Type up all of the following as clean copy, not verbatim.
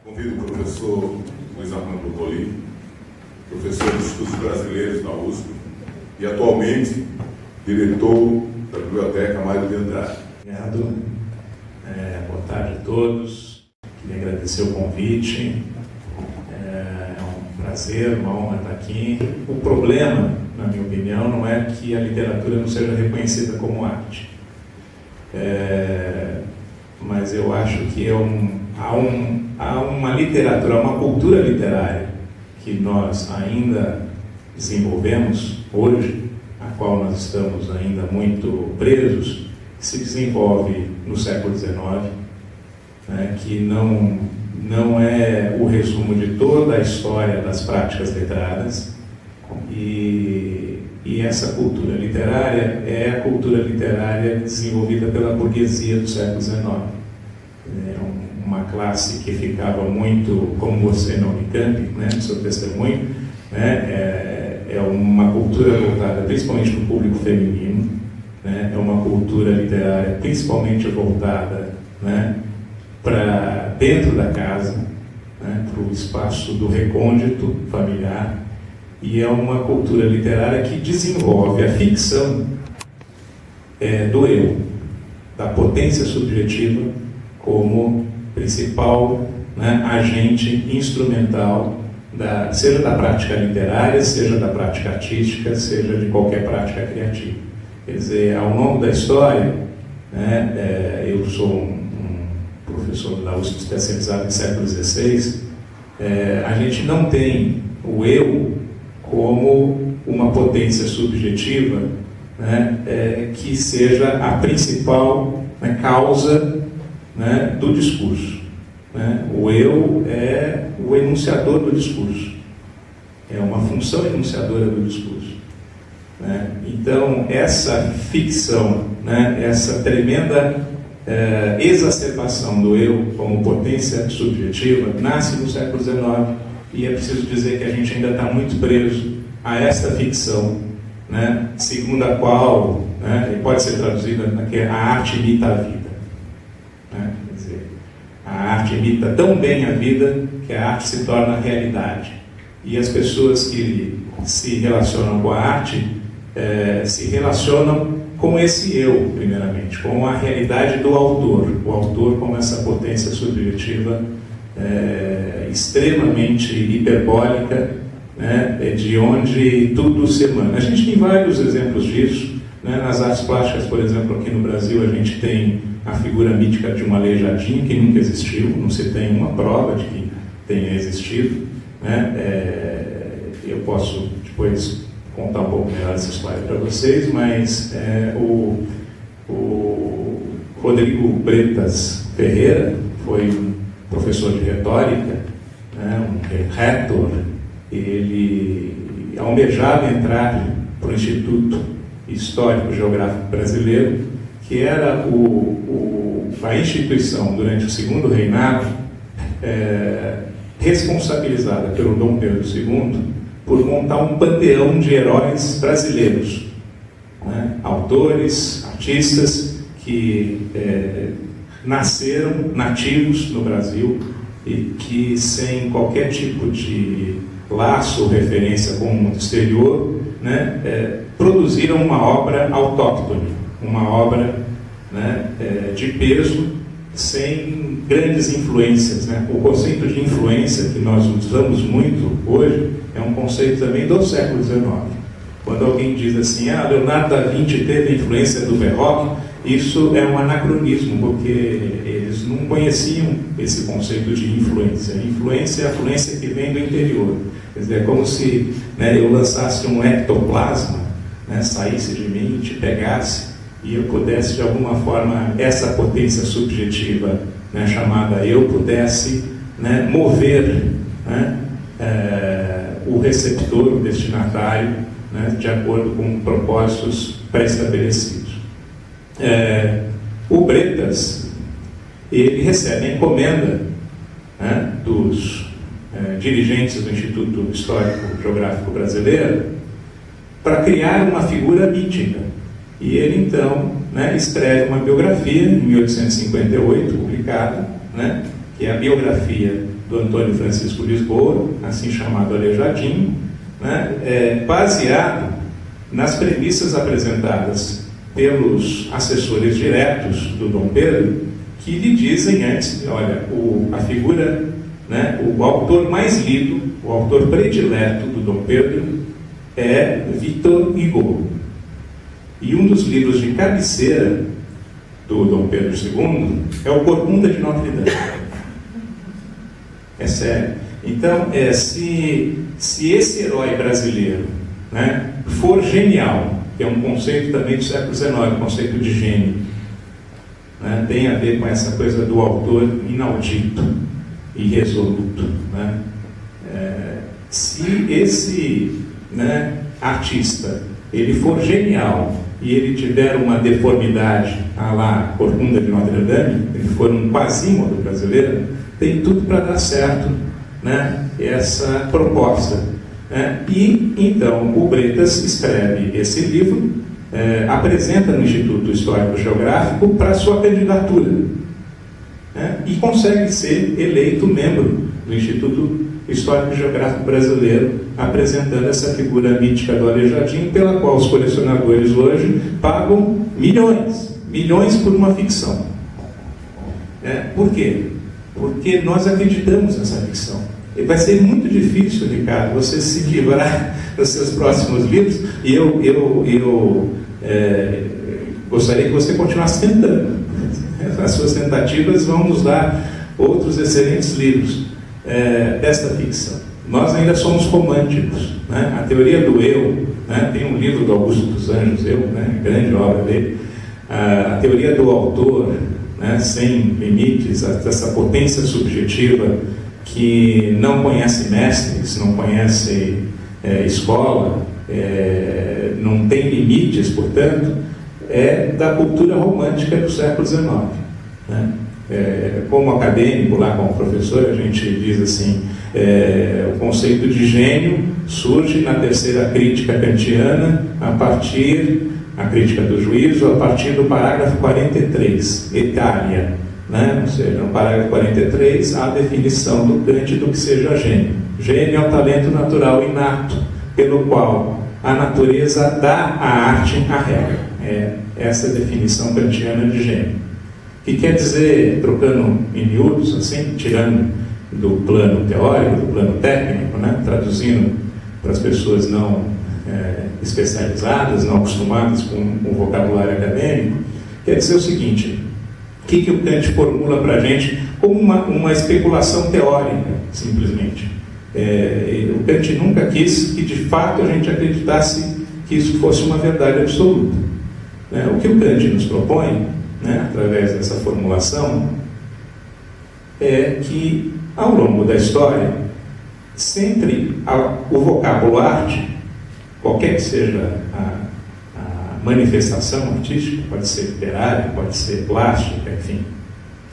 Convido o professor Luiz Armando Rolim, professor de Estudos Brasileiros da USP e atualmente diretor da Biblioteca Mário de Andrade. Obrigado. Boa tarde a todos. Queria agradecer o convite. É um prazer, uma honra estar aqui. O problema, na minha opinião, não é que a literatura não seja reconhecida como arte. Mas eu acho que há uma literatura, uma cultura literária que nós ainda desenvolvemos hoje, a qual nós estamos ainda muito presos, que se desenvolve no século XIX, né, que não é o resumo de toda a história das práticas letradas, e essa cultura literária é a cultura literária desenvolvida pela burguesia do século XIX. É uma classe que ficava muito, como você na Unicamp, né, no seu testemunho, né, é uma cultura voltada principalmente para o público feminino, né, é uma cultura literária principalmente voltada, né, para dentro da casa, né, para o espaço do recôndito familiar, e é uma cultura literária que desenvolve a ficção do eu, da potência subjetiva, como principal, né, agente instrumental, seja da prática literária, seja da prática artística, seja de qualquer prática criativa. Quer dizer, ao longo da história, né, eu sou um professor da USP especializado em século XVI, a gente não tem o eu como uma potência subjetiva, né, que seja a principal, né, causa, né, do discurso. Né? O eu é o enunciador do discurso, é uma função enunciadora do discurso. Né? Então, essa ficção, né, essa tremenda exacerbação do eu como potência subjetiva, nasce no século XIX, e é preciso dizer que a gente ainda está muito preso a essa ficção, né, segundo a qual, né, pode ser traduzida que a arte imita a vida. Né? Quer dizer, a arte imita tão bem a vida que a arte se torna realidade. E as pessoas que se relacionam com a arte se relacionam com esse eu, primeiramente, com a realidade do autor. O autor como essa potência subjetiva extremamente hiperbólica, né, de onde tudo se emana. A gente tem vários exemplos disso, né, nas artes plásticas, por exemplo, aqui no Brasil a gente tem a figura mítica de um aleijadinho que nunca existiu, não se tem uma prova de que tenha existido. Né? Eu posso depois contar um pouco melhor essa história para vocês, mas o Rodrigo Bretas Ferreira foi um professor de retórica, né, um retor. Ele almejava entrar para o Instituto Histórico Geográfico Brasileiro, que era a instituição, durante o segundo reinado, responsabilizada pelo Dom Pedro II por montar um panteão de heróis brasileiros, né? Autores, artistas que nasceram nativos no Brasil e que, sem qualquer tipo de laço ou referência com o mundo exterior, né, produziram uma obra autóctone, uma obra, né, de peso, sem grandes influências. Né? O conceito de influência que nós usamos muito hoje é um conceito também do século XIX. Quando alguém diz assim, Leonardo da Vinci teve a influência do Verrocchio, isso é um anacronismo, porque eles não conheciam esse conceito de influência. Influência é a fluência que vem do interior. Quer dizer, é como se, né, eu lançasse um ectoplasma, né, saísse de mim, te pegasse, e eu pudesse, de alguma forma, essa potência subjetiva, né, chamada eu, pudesse, né, mover, né, o receptor, o destinatário, né, de acordo com propósitos pré-estabelecidos. O Bretas, ele recebe a encomenda, né, dos dirigentes do Instituto Histórico Geográfico Brasileiro para criar uma figura mítica. E ele, então, né, escreve uma biografia, em 1858, publicada, né, que é a biografia do Antônio Francisco Lisboa, assim chamado Aleijadinho, né, baseado nas premissas apresentadas pelos assessores diretos do Dom Pedro, que lhe dizem antes, olha, a figura, né, o autor mais lido, o autor predileto do Dom Pedro é Victor Hugo. E um dos livros de cabeceira do Dom Pedro II é o Corcunda de Notre Dame. É sério. Então, se esse herói brasileiro, né, for genial, que é um conceito também do século XIX, o conceito de gênio, né, tem a ver com essa coisa do autor inaudito, irresoluto, né? Se esse, né, artista ele for genial e ele tiver uma deformidade, à la Corcunda de Notre Dame, ele for um quasímodo brasileiro, tem tudo para dar certo, né, essa proposta, né? E então o Bretas escreve esse livro, apresenta no Instituto Histórico Geográfico para sua candidatura, né, e consegue ser eleito membro do Instituto Histórico Geográfico Brasileiro, apresentando essa figura mítica do Aleijadinho, pela qual os colecionadores hoje pagam milhões por uma ficção. Por quê? Porque nós acreditamos nessa ficção. E vai ser muito difícil, Ricardo, você se livrar dos seus próximos livros, e eu gostaria que você continuasse tentando. As suas tentativas vão nos dar outros excelentes livros desta ficção. Nós ainda somos românticos, né? A teoria do eu, né? Tem um livro do Augusto dos Anjos, né? Grande obra dele, a teoria do autor, né? Sem limites, essa potência subjetiva que não conhece mestres, não conhece escola, não tem limites, portanto, é da cultura romântica do século XIX, né? Como acadêmico, lá como professor, a gente diz assim, o conceito de gênio surge na terceira crítica kantiana, a crítica do juízo, a partir do parágrafo 43, Etália, né? Ou seja, no parágrafo 43, há a definição do Kant do que seja gênio. Gênio é o talento natural inato, pelo qual a natureza dá à arte a regra. Essa é a definição kantiana de gênio. Que quer dizer, trocando em miúdos, assim, tirando do plano teórico, do plano técnico, né, traduzindo para as pessoas não especializadas, não acostumadas com o vocabulário acadêmico, quer dizer o seguinte: o que o Kant formula para a gente como uma especulação teórica, simplesmente. O Kant nunca quis que de fato a gente acreditasse que isso fosse uma verdade absoluta. O que o Kant nos propõe, né, através dessa formulação, é que ao longo da história, sempre o vocábulo arte, qualquer que seja a manifestação artística, pode ser literária, pode ser plástica, enfim,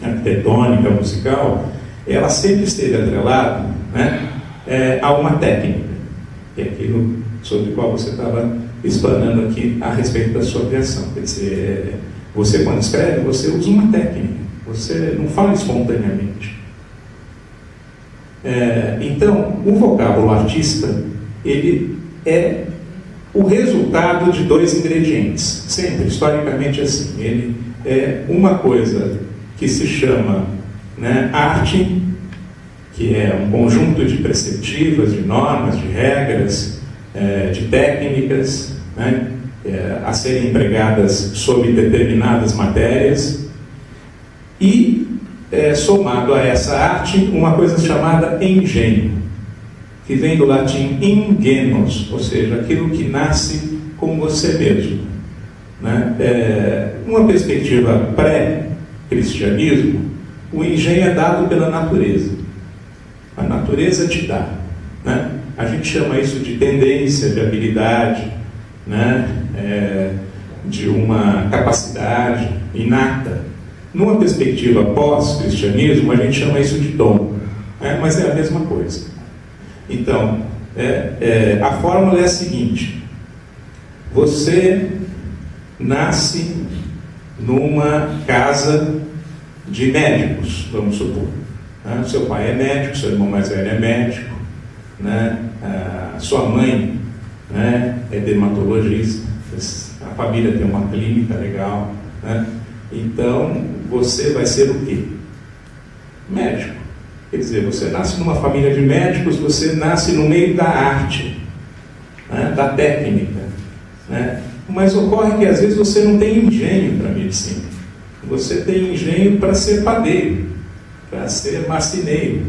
arquitetônica, musical, ela sempre esteve atrelada, né, a uma técnica, que é aquilo sobre o qual você estava explanando aqui a respeito da sua criação. Quer dizer, você quando escreve, você usa uma técnica, você não fala espontaneamente. Então, o vocábulo artista, ele é o resultado de dois ingredientes, sempre, historicamente assim. Ele é uma coisa que se chama, né, arte, que é um conjunto de perspectivas, de normas, de regras, de técnicas, né, a serem empregadas sobre determinadas matérias, e somado a essa arte uma coisa chamada engenho, que vem do latim ingenuus, ou seja, aquilo que nasce com você mesmo, né? Uma perspectiva pré-cristianismo, o engenho é dado pela natureza. A natureza te dá, né? A gente chama isso de tendência, de habilidade, né? De uma capacidade inata. Numa perspectiva pós-cristianismo, a gente chama isso de dom, mas é a mesma coisa. Então, a fórmula é a seguinte: você nasce numa casa de médicos, vamos supor. Né? Seu pai é médico, seu irmão mais velho é médico, né? Sua mãe, né, é dermatologista, a família tem uma clínica legal, né? Então você vai ser o quê? Médico. Quer dizer, você nasce numa família de médicos, você nasce no meio da arte, né, da técnica, né? Mas ocorre que às vezes você não tem engenho para medicina, você tem engenho para ser padeiro, para ser marceneiro,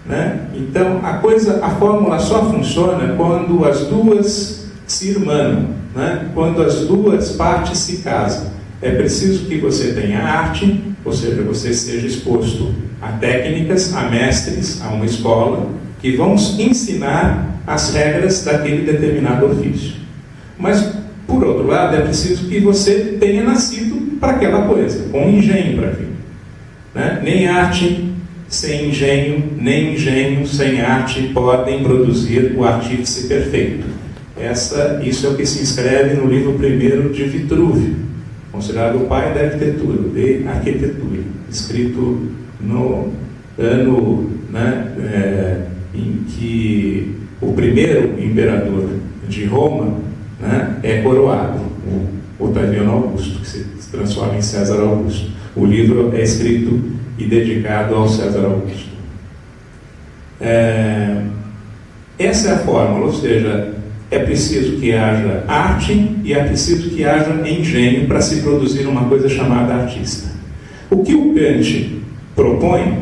né? Então a fórmula só funciona quando as duas se irmanam, né? Quando as duas partes se casam. É preciso que você tenha arte, ou seja, você seja exposto a técnicas, a mestres, a uma escola, que vão ensinar as regras daquele determinado ofício. Mas, por outro lado, é preciso que você tenha nascido para aquela coisa, com engenho para aquilo, né? Nem arte sem engenho, nem engenho sem arte podem produzir o artífice perfeito. Isso é o que se escreve no livro primeiro de Vitrúvio, considerado o pai da arquitetura, de arquitetura, escrito no ano, né, em que o primeiro imperador de Roma, né, é coroado, o Otaviano Augusto, que se transforma em César Augusto. O livro é escrito e dedicado ao César Augusto. Essa é a fórmula, ou seja, é preciso que haja arte e é preciso que haja engenho para se produzir uma coisa chamada artista. O que o Kant propõe,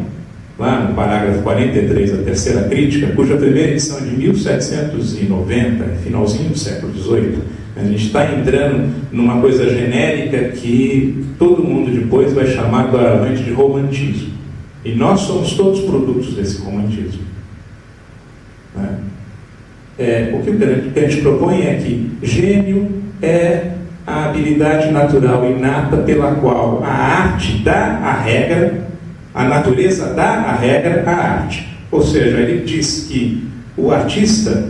lá no parágrafo 43 da terceira crítica, cuja primeira edição é de 1790, finalzinho do século XVIII, a gente está entrando numa coisa genérica que todo mundo depois vai chamar doravante de romantismo. E nós somos todos produtos desse romantismo, né? O que o Kant propõe é que gênio é a habilidade natural inata pela qual a arte dá a regra, a natureza dá a regra à arte. Ou seja, ele diz que o artista,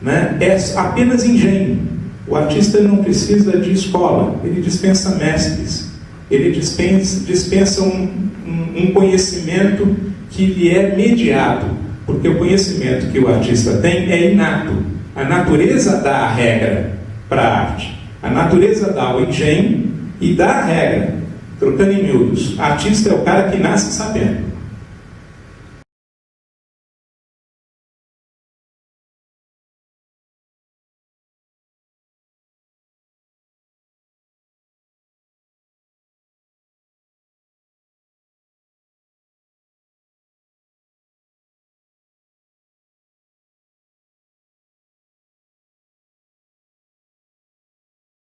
né, é apenas engenho. O artista não precisa de escola, ele dispensa mestres, ele dispensa um conhecimento que lhe é mediado. Porque o conhecimento que o artista tem é inato. A natureza dá a regra para a arte. A natureza dá o engenho e dá a regra. Trocando em miúdos, artista é o cara que nasce sabendo.